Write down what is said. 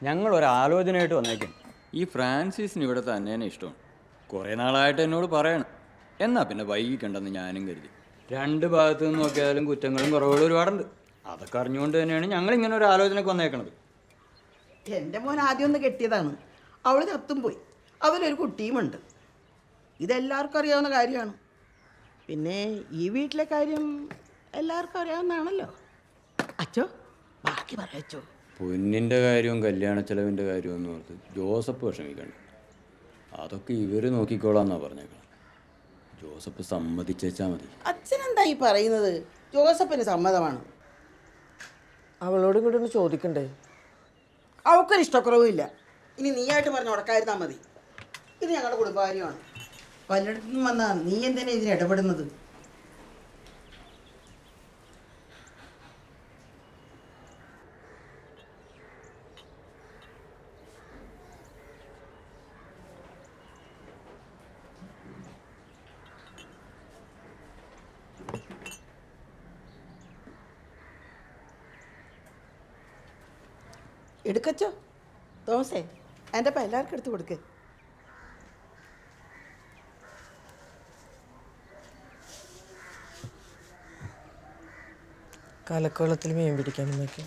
ഞങ്ങളൊരാലോചനയായിട്ട് വന്നേക്കും. ഈ ഫ്രാൻസിസിന് ഇവിടെ തന്നെ ഇഷ്ടമാണ്. കുറേ നാളായിട്ട് എന്നോട് പറയണം. എന്നാൽ പിന്നെ വൈകിക്കണ്ടെന്ന് ഞാനും കരുതി. രണ്ട് ഭാഗത്തു നിന്ന് നോക്കിയാലും കുറ്റങ്ങളും കുറവുകളും ഒരുപാടുണ്ട്. അതൊക്കെ അറിഞ്ഞുകൊണ്ട് തന്നെയാണ് ഞങ്ങൾ ഇങ്ങനെ ഒരു ആലോചനയ്ക്ക് വന്നേക്കണത്. എൻ്റെ മോൻ ആദ്യം ഒന്ന് കെട്ടിയതാണ്, അവൾ ചത്തും പോയി. അവരൊരു കുട്ടിയുമുണ്ട്. ഇതെല്ലാവർക്കും അറിയാവുന്ന കാര്യമാണ്. പിന്നെ ഈ വീട്ടിലെ കാര്യം എല്ലാവർക്കും അറിയാവുന്നതാണല്ലോ. അച്ചോ, ബാക്കി പറയച്ചോ. പൊന്നിൻ്റെ കാര്യവും കല്യാണ ചെലവിൻ്റെ കാര്യവും എന്ന് ഓർത്ത് ജോസഫ് വിഷമിക്കണം. അതൊക്കെ ഇവർ നോക്കിക്കോളാന്നാണ് പറഞ്ഞേക്കണം. ജോസഫ് സമ്മതിച്ചാൽ മതി. അച്ഛനെന്താ ഈ പറയുന്നത്? ജോസഫിന് സമ്മതമാണ്. അവളോടും കൂടി ഒന്ന് ചോദിക്കണ്ടേ? അവൾക്കൊരു ഇഷ്ടക്കുറവുമില്ല. ഇനി നീയായിട്ട് പറഞ്ഞ് ഉടക്കായിരുന്നാൽ മതി. ഇത് ഞങ്ങളുടെ കുടുംബകാര്യമാണ്. പലയിടത്തുനിന്നും വന്നാൽ നീ എന്തിനാ ഇതിന് ഇടപെടുന്നത്? എടുക്കച്ചോ തോമസേ, എൻ്റെ അപ്പം എല്ലാവർക്കും എടുത്ത് കൊടുക്ക്. കലക്കോളത്തിൽ മീൻ പിടിക്കാൻ നോക്കി.